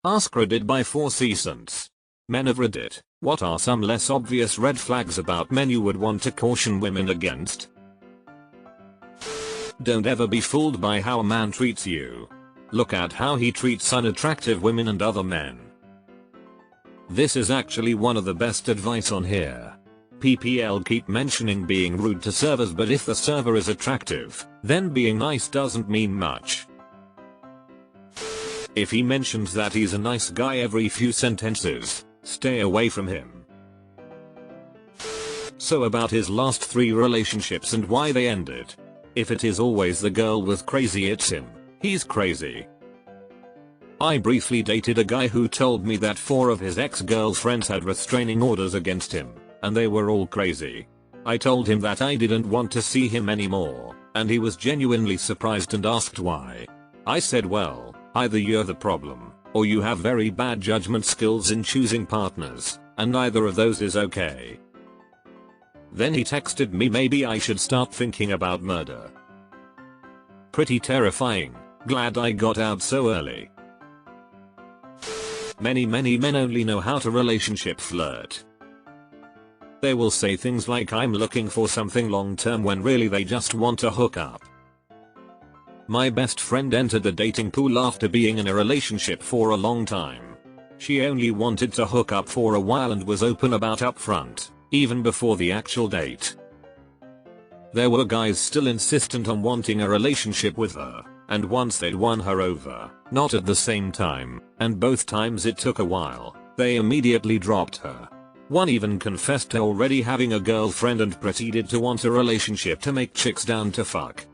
AskRe did by 4 cents. Men of Reddit, what are some less obvious red flags about men you would want to caution women against? Don't ever be fooled by how a man treats you. Look at how he treats unattractive women and other men. This is actually one of the best advice on here. PPL keep mentioning being rude to servers, but if the server is attractive, then being nice doesn't mean much. If he mentions that he's a nice guy every few sentences, stay away from him. So about his last 3 relationships and why they ended. If it is always the girl with crazy, it's him. He's crazy. I briefly dated a guy who told me that 4 of his ex-girlfriends had restraining orders against him, and they were all crazy. I told him that I didn't want to see him anymore, and he was genuinely surprised and asked why. I said, well, either you're the problem, or you have very bad judgment skills in choosing partners, and neither of those is okay. Then he texted me maybe I should start thinking about murder. Pretty terrifying. Glad I got out so early. Many men only know how to relationship flirt. They will say things like I'm looking for something long term when really they just want to hook up. My best friend entered the dating pool after being in a relationship for a long time. She only wanted to hook up for a while and was open about upfront, even before the actual date. There were guys still insistent on wanting a relationship with her, and once they'd won her over, not at the same time, and both times it took a while, they immediately dropped her. One even confessed to already having a girlfriend and proceeded to want a relationship to make chicks down to fuck.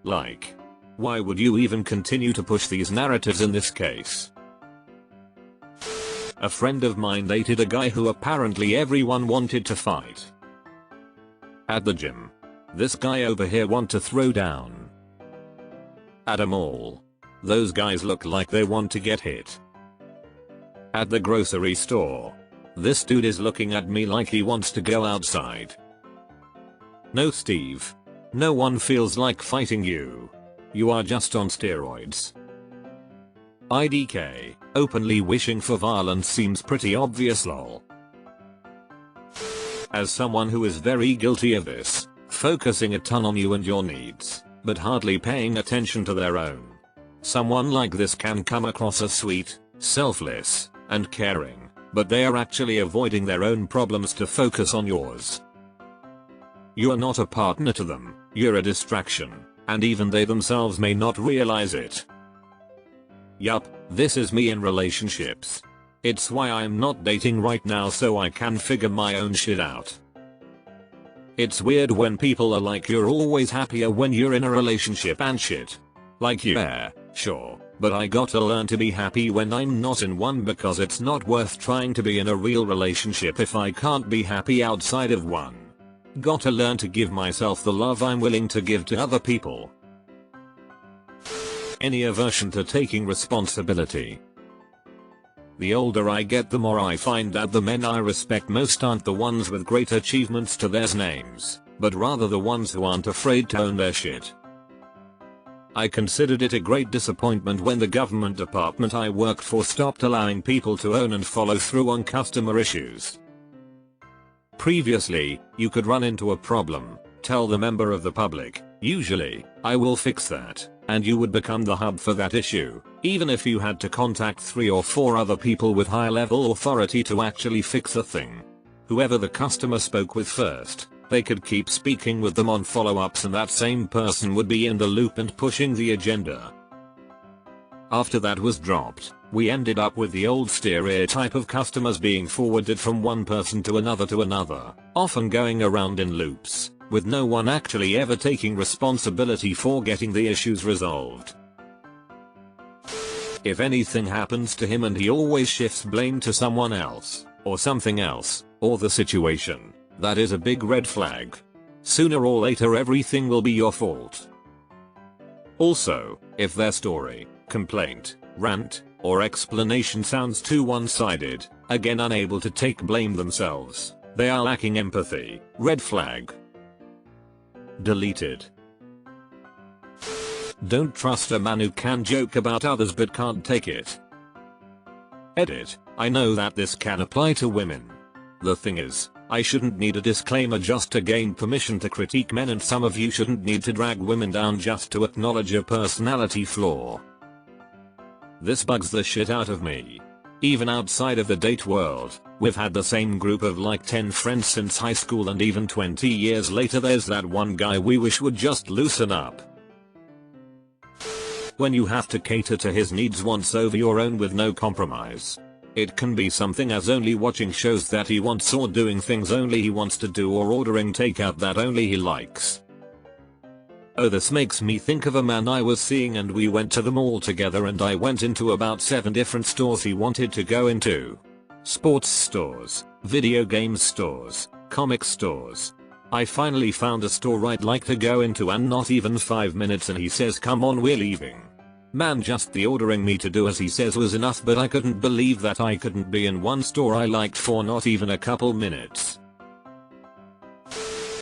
Like, why would you even continue to push these narratives in this case? A friend of mine dated a guy who apparently everyone wanted to fight. At the gym. This guy over here want to throw down. At a mall. Those guys look like they want to get hit. At the grocery store. This dude is looking at me like he wants to go outside. No, Steve. No one feels like fighting you. You are just on steroids. IDK, openly wishing for violence seems pretty obvious lol. As someone who is very guilty of this, focusing a ton on you and your needs, but hardly paying attention to their own. Someone like this can come across as sweet, selfless, and caring, but they are actually avoiding their own problems to focus on yours. You are not a partner to them, you're a distraction, and even they themselves may not realize it. Yup, this is me in relationships. It's why I'm not dating right now, so I can figure my own shit out. It's weird when people are like you're always happier when you're in a relationship and shit. Like yeah, sure, but I gotta learn to be happy when I'm not in one because it's not worth trying to be in a real relationship if I can't be happy outside of one. Gotta learn to give myself the love I'm willing to give to other people. Any aversion to taking responsibility. The older I get, the more I find that the men I respect most aren't the ones with great achievements to their names, but rather the ones who aren't afraid to own their shit. I considered it a great disappointment when the government department I worked for stopped allowing people to own and follow through on customer issues. Previously, you could run into a problem, tell the member of the public, usually, I will fix that, and you would become the hub for that issue, even if you had to contact 3 or 4 other people with high level authority to actually fix a thing. Whoever the customer spoke with first, they could keep speaking with them on follow-ups and that same person would be in the loop and pushing the agenda. After that was dropped, we ended up with the old stereotype of customers being forwarded from one person to another, often going around in loops, with no one actually ever taking responsibility for getting the issues resolved. If anything happens to him and he always shifts blame to someone else, or something else, or the situation, that is a big red flag. Sooner or later everything will be your fault. Also, if their story, complaint, rant, or explanation sounds too one-sided, again unable to take blame themselves, they are lacking empathy, red flag. Deleted. Don't trust a man who can joke about others but can't take it. Edit. I know that this can apply to women. The thing is, I shouldn't need a disclaimer just to gain permission to critique men, and some of you shouldn't need to drag women down just to acknowledge a personality flaw. This bugs the shit out of me. Even outside of the date world, we've had the same group of like 10 friends since high school, and even 20 years later there's that one guy we wish would just loosen up. When you have to cater to his needs once over your own with no compromise. It can be something as only watching shows that he wants, or doing things only he wants to do, or ordering takeout that only he likes. Oh, this makes me think of a man I was seeing, and we went to the mall together, and I went into about 7 different stores he wanted to go into. Sports stores, video game stores, comic stores. I finally found a store I'd like to go into, and not even 5 minutes and he says, "Come on, we're leaving." Man, just the ordering me to do as he says was enough, but I couldn't believe that I couldn't be in one store I liked for not even a couple minutes.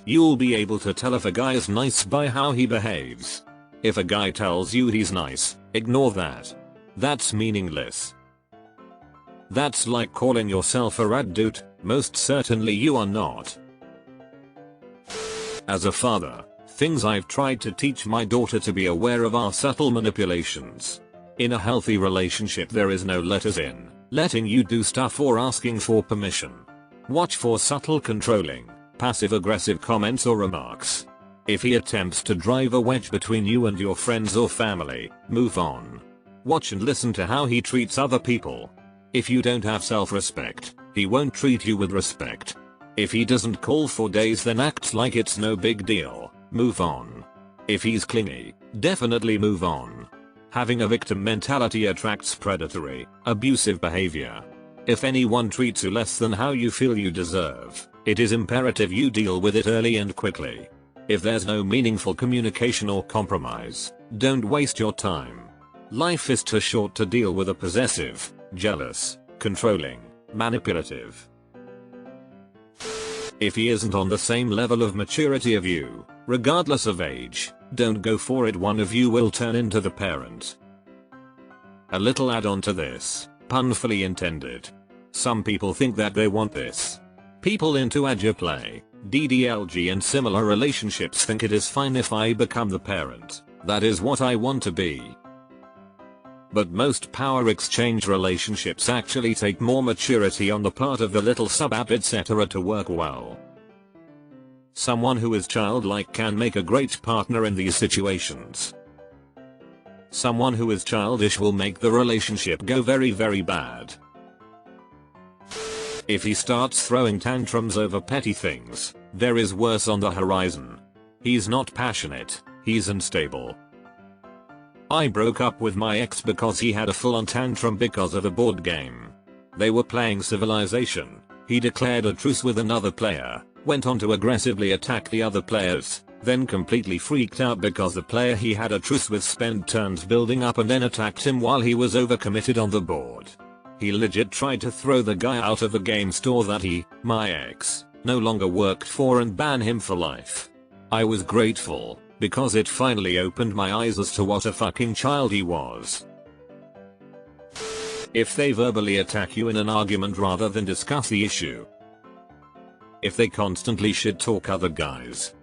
You'll be able to tell if a guy is nice by how he behaves. If a guy tells you he's nice, ignore that. That's meaningless. That's like calling yourself a rad dude. Most certainly you are not. As a father, things I've tried to teach my daughter to be aware of are subtle manipulations. In a healthy relationship there is no letters in, letting you do stuff or asking for permission. Watch for subtle controlling, passive-aggressive comments or remarks. If he attempts to drive a wedge between you and your friends or family, move on. Watch and listen to how he treats other people. If you don't have self-respect, he won't treat you with respect. If he doesn't call for days, then act like it's no big deal. Move on. If he's clingy, definitely move on. Having a victim mentality attracts predatory, abusive behavior. If anyone treats you less than how you feel you deserve, it is imperative you deal with it early and quickly. If there's no meaningful communication or compromise, don't waste your time. Life is too short to deal with a possessive, jealous, controlling, manipulative. If he isn't on the same level of maturity of you, regardless of age, don't go for it. One of you will turn into the parent. A little add-on to this, pun fully intended. Some people think that they want this. People into AskRe play, DDLG and similar relationships think it is fine if I become the parent. That is what I want to be. But most power exchange relationships actually take more maturity on the part of the little sub-app etc. to work well. Someone who is childlike can make a great partner in these situations. Someone who is childish will make the relationship go very bad. If he starts throwing tantrums over petty things, there is worse on the horizon. He's not passionate, he's unstable. I broke up with my ex because he had a full-on tantrum because of a board game. They were playing Civilization. He declared a truce with another player, went on to aggressively attack the other players, then completely freaked out because the player he had a truce with spent turns building up and then attacked him while he was overcommitted on the board. He legit tried to throw the guy out of the game store that he, my ex, no longer worked for and ban him for life. I was grateful, because it finally opened my eyes as to what a fucking child he was. If they verbally attack you in an argument rather than discuss the issue. If they constantly shit talk other guys.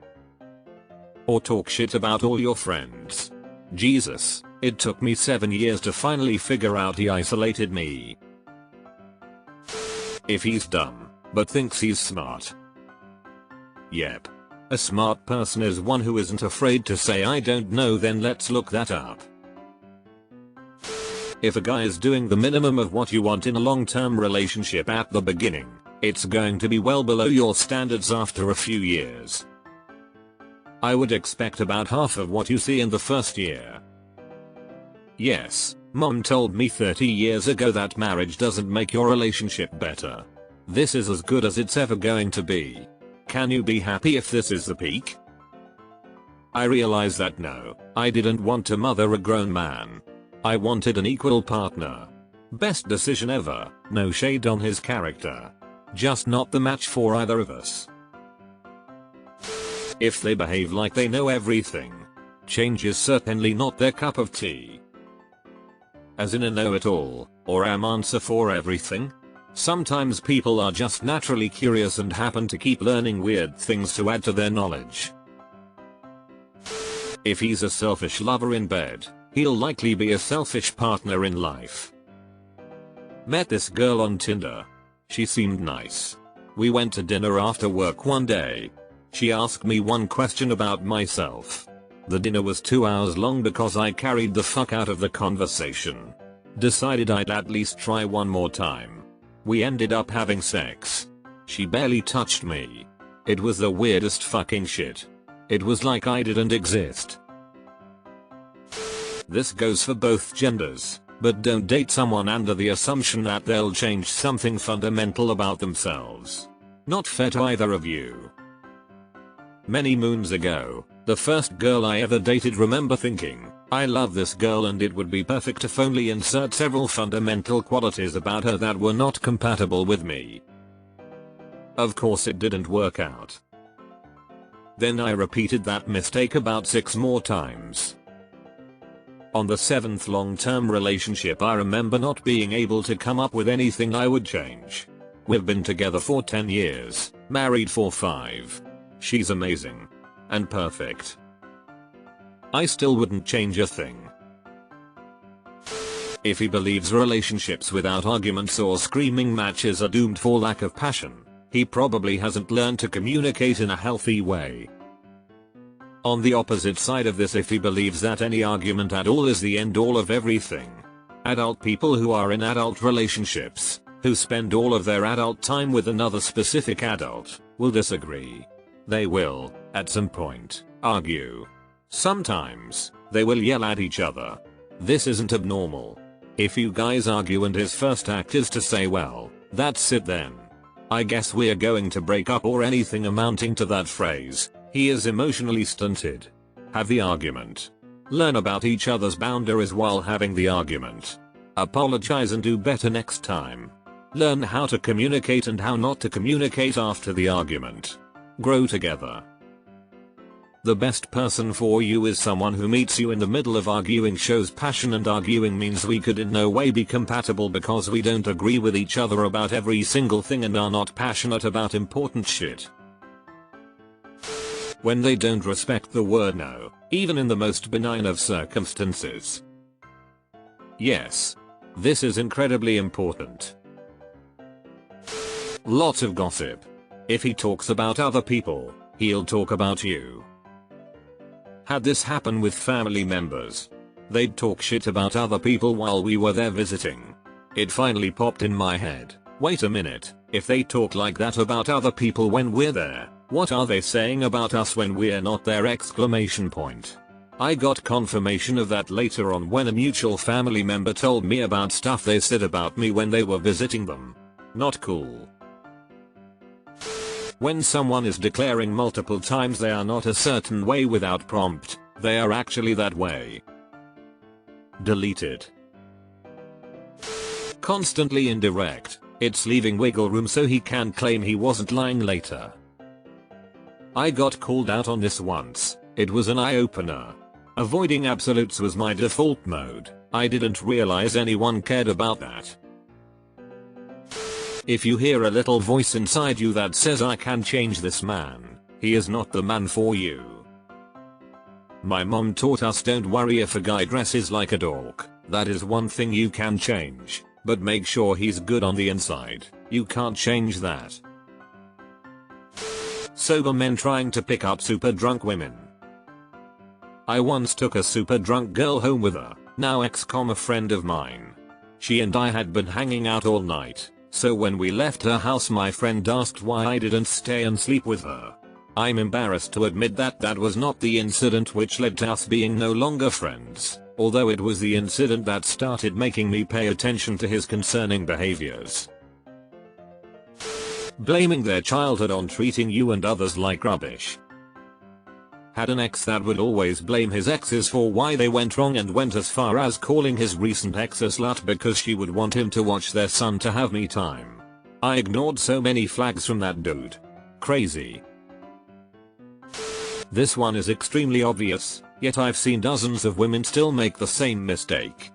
Or talk shit about all your friends. Jesus, it took me 7 years to finally figure out he isolated me. If he's dumb, but thinks he's smart. Yep. A smart person is one who isn't afraid to say I don't know, then let's look that up. If a guy is doing the minimum of what you want in a long-term relationship at the beginning, it's going to be well below your standards after a few years. I would expect about half of what you see in the first year. Yes, mom told me 30 years ago that marriage doesn't make your relationship better. This is as good as it's ever going to be. Can you be happy if this is the peak? I realize that no, I didn't want to mother a grown man. I wanted an equal partner. Best decision ever, no shade on his character. Just not the match for either of us. If they behave like they know everything, change is certainly not their cup of tea. As in a know-it-all, or am answer for everything? Sometimes people are just naturally curious and happen to keep learning weird things to add to their knowledge. If he's a selfish lover in bed, he'll likely be a selfish partner in life. Met this girl on Tinder. She seemed nice. We went to dinner after work one day. She asked me one question about myself. The dinner was 2 hours long because I carried the fuck out of the conversation. Decided I'd at least try one more time. We ended up having sex. She barely touched me. It was the weirdest fucking shit. It was like I didn't exist. This goes for both genders, but don't date someone under the assumption that they'll change something fundamental about themselves. Not fair to either of you. Many moons ago, the first girl I ever dated, remember thinking, I love this girl and it would be perfect if only insert several fundamental qualities about her that were not compatible with me. Of course it didn't work out. Then I repeated that mistake about 6 more times. On the 7th long-term relationship, I remember not being able to come up with anything I would change. We've been together for 10 years, married for 5. She's amazing. And perfect. I still wouldn't change a thing. If he believes relationships without arguments or screaming matches are doomed for lack of passion, he probably hasn't learned to communicate in a healthy way. On the opposite side of this, if he believes that any argument at all is the end all of everything. Adult people who are in adult relationships, who spend all of their adult time with another specific adult, will disagree. They will, at some point, argue. Sometimes, they will yell at each other. This isn't abnormal. If you guys argue and his first act is to say, well, that's it then, I guess we're going to break up, or anything amounting to that phrase, he is emotionally stunted. Have the argument. Learn about each other's boundaries while having the argument. Apologize and do better next time. Learn how to communicate and how not to communicate after the argument. Grow together. The best person for you is someone who meets you in the middle of arguing, shows passion, and arguing means we could in no way be compatible because we don't agree with each other about every single thing and are not passionate about important shit. When they don't respect the word no, even in the most benign of circumstances. Yes. This is incredibly important. Lots of gossip. If he talks about other people, he'll talk about you. Had this happen with family members. They'd talk shit about other people while we were there visiting. It finally popped in my head, wait a minute, if they talk like that about other people when we're there, what are they saying about us when we're not there? Exclamation point. I got confirmation of that later on when a mutual family member told me about stuff they said about me when they were visiting them. Not cool. When someone is declaring multiple times they are not a certain way without prompt, they are actually that way. Deleted. Constantly indirect. It's leaving wiggle room so he can claim he wasn't lying later. I got called out on this once. It was an eye-opener. Avoiding absolutes was my default mode. I didn't realize anyone cared about that. If you hear a little voice inside you that says I can change this man, he is not the man for you. My mom taught us don't worry if a guy dresses like a dork. That is one thing you can change, but make sure he's good on the inside. You can't change that. Sober men trying to pick up super drunk women. I once took a super drunk girl home with her, now ex, friend of mine. She and I had been hanging out all night. So when we left her house, my friend asked why I didn't stay and sleep with her. I'm embarrassed to admit that that was not the incident which led to us being no longer friends, although it was the incident that started making me pay attention to his concerning behaviors. Blaming their childhood on treating you and others like rubbish. Had an ex that would always blame his exes for why they went wrong and went as far as calling his recent ex a slut because she would want him to watch their son to have me time. I ignored so many flags from that dude. Crazy. This one is extremely obvious, yet I've seen dozens of women still make the same mistake.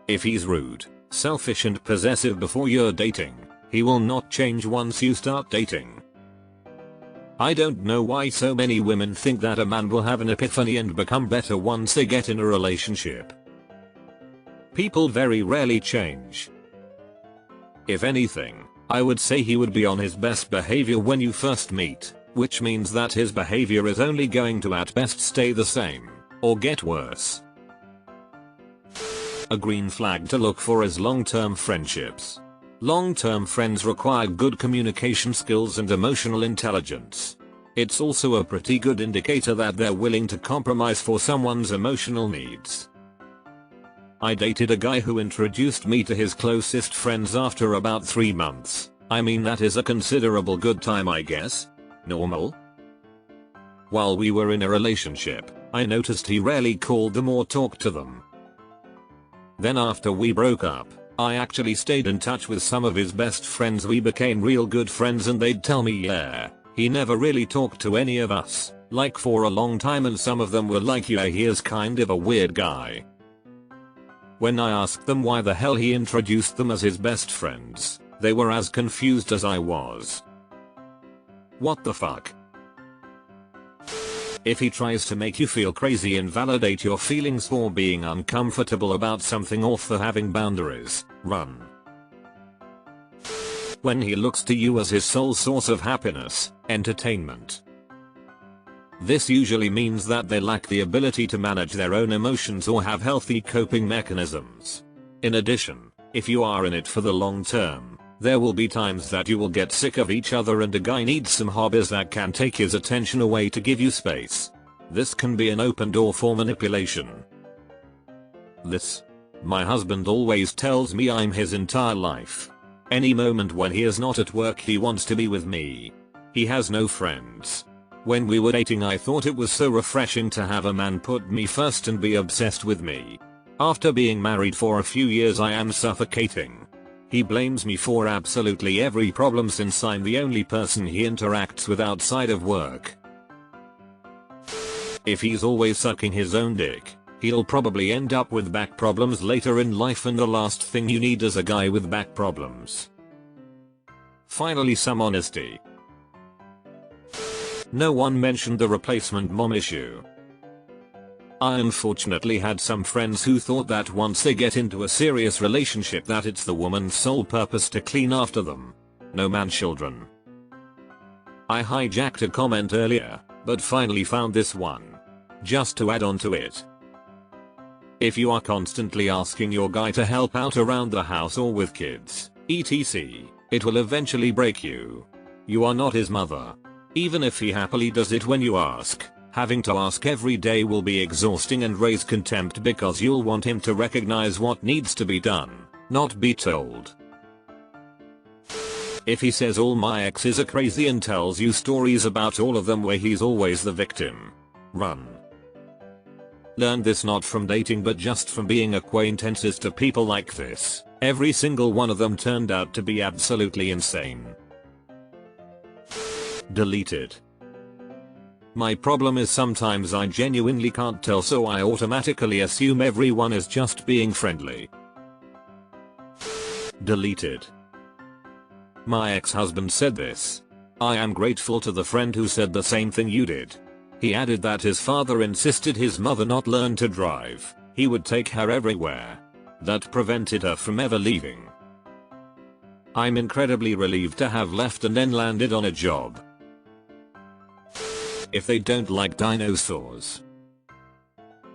If he's rude, selfish and possessive before you're dating, he will not change once you start dating. I don't know why so many women think that a man will have an epiphany and become better once they get in a relationship. People very rarely change. If anything, I would say he would be on his best behavior when you first meet, which means that his behavior is only going to at best stay the same, or get worse. A green flag to look for is long-term friendships. Long-term friends require good communication skills and emotional intelligence. It's also a pretty good indicator that they're willing to compromise for someone's emotional needs. I dated a guy who introduced me to his closest friends after about 3 months. I mean, that is a considerable good time, I guess. Normal? While we were in a relationship, I noticed he rarely called them or talked to them. Then after we broke up, I actually stayed in touch with some of his best friends. We became real good friends and they'd tell me, yeah, he never really talked to any of us, like for a long time, and some of them were like, yeah, he is kind of a weird guy. When I asked them why the hell he introduced them as his best friends, they were as confused as I was. What the fuck? If he tries to make you feel crazy, invalidate your feelings for being uncomfortable about something or for having boundaries, run. When he looks to you as his sole source of happiness, entertainment. This usually means that they lack the ability to manage their own emotions or have healthy coping mechanisms. In addition, if you are in it for the long term, there will be times that you will get sick of each other and a guy needs some hobbies that can take his attention away to give you space. This can be an open door for manipulation. My husband always tells me I'm his entire life. Any moment when he is not at work, he wants to be with me. He has no friends. When we were dating, I thought it was so refreshing to have a man put me first and be obsessed with me. After being married for a few years, I am suffocating. He blames me for absolutely every problem since I'm the only person he interacts with outside of work. If he's always sucking his own dick, he'll probably end up with back problems later in life, and the last thing you need is a guy with back problems. Finally, some honesty. No one mentioned the replacement mom issue. I unfortunately had some friends who thought that once they get into a serious relationship that it's the woman's sole purpose to clean after them. No man, children. I hijacked a comment earlier, but finally found this one. Just to add on to it. If you are constantly asking your guy to help out around the house or with kids, etc., it will eventually break you. You are not his mother. Even if he happily does it when you ask, having to ask every day will be exhausting and raise contempt because you'll want him to recognize what needs to be done, not be told. If he says all my exes are crazy and tells you stories about all of them where he's always the victim, run. Learned this not from dating but just from being acquaintances to people like this. Every single one of them turned out to be absolutely insane. Deleted. My problem is sometimes I genuinely can't tell, so I automatically assume everyone is just being friendly. Deleted. My ex-husband said this. I am grateful to the friend who said the same thing you did. He added that his father insisted his mother not learn to drive. He would take her everywhere. That prevented her from ever leaving. I'm incredibly relieved to have left and then landed on a job. If they don't like dinosaurs.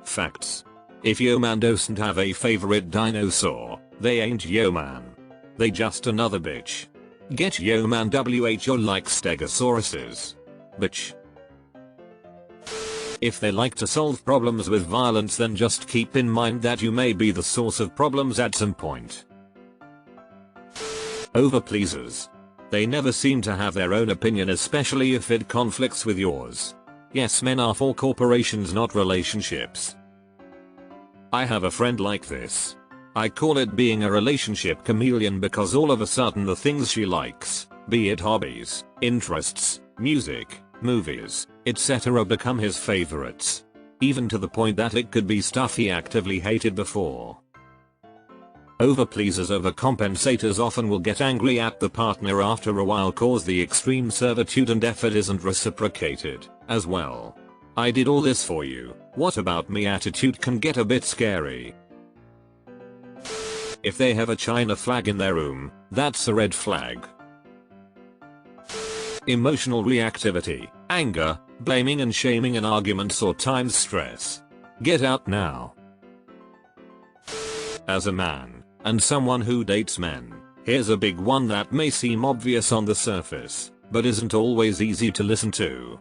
Facts. If yo man doesn't have a favorite dinosaur, they ain't yo man. They just another bitch. Get yo man who like stegosauruses. Bitch. If they like to solve problems with violence, then just keep in mind that you may be the source of problems at some point. Overpleasers. They never seem to have their own opinion, especially if it conflicts with yours. Yes, men are for corporations, not relationships. I have a friend like this. I call it being a relationship chameleon because all of a sudden the things she likes, be it hobbies, interests, music, movies, etc., become his favorites. Even to the point that it could be stuff he actively hated before. Overpleasers, overcompensators often will get angry at the partner after a while cause the extreme servitude and effort isn't reciprocated as well. I did all this for you, what about me attitude can get a bit scary. If they have a China flag in their room, that's a red flag. Emotional reactivity, anger, blaming and shaming in arguments or times stress. Get out now. As a man, and someone who dates men, here's a big one that may seem obvious on the surface, but isn't always easy to listen to.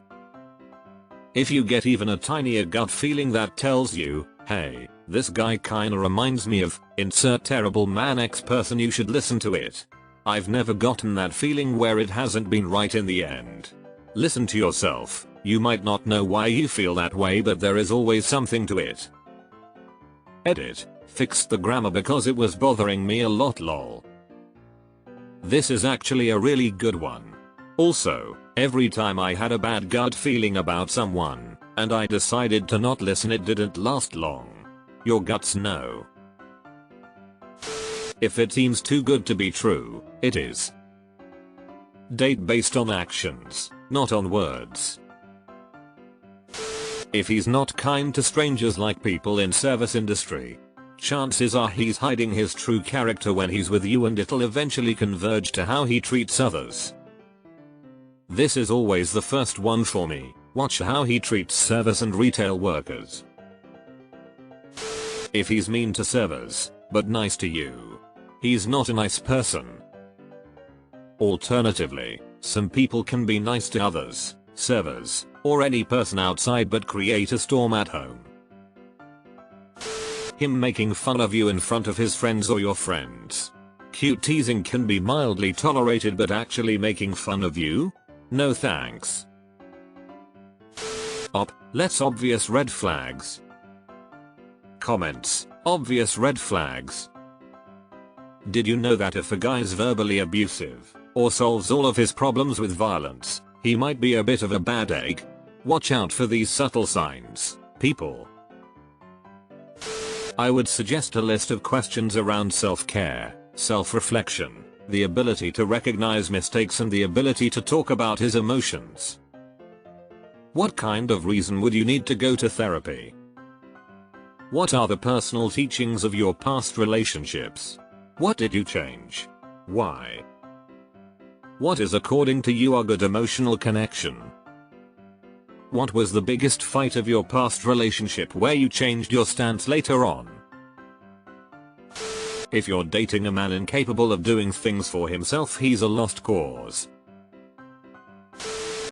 If you get even a tinier gut feeling that tells you, hey, this guy kinda reminds me of, insert terrible man X person, you should listen to it. I've never gotten that feeling where it hasn't been right in the end. Listen to yourself, you might not know why you feel that way, but there is always something to it. Edit. Fixed the grammar because it was bothering me a lot lol. This is actually a really good one. Also, every time I had a bad gut feeling about someone, and I decided to not listen, it didn't last long. Your guts know. If it seems too good to be true, it is. Date based on actions, not on words. If he's not kind to strangers like people in service industry, chances are he's hiding his true character when he's with you, and it'll eventually converge to how he treats others. This is always the first one for me. Watch how he treats service and retail workers. If he's mean to servers, but nice to you, he's not a nice person. Alternatively, some people can be nice to others, servers, or any person outside but create a storm at home. Him making fun of you in front of his friends or your friends. Cute teasing can be mildly tolerated, but actually making fun of you? No thanks. Let's obvious red flags. Comments. Obvious red flags. Did you know that if a guy's verbally abusive, or solves all of his problems with violence, he might be a bit of a bad egg? Watch out for these subtle signs, people. I would suggest a list of questions around self-care, self-reflection, the ability to recognize mistakes, and the ability to talk about his emotions. What kind of reason would you need to go to therapy? What are the personal teachings of your past relationships? What did you change? Why? What is according to you a good emotional connection? What was the biggest fight of your past relationship where you changed your stance later on? If you're dating a man incapable of doing things for himself, he's a lost cause.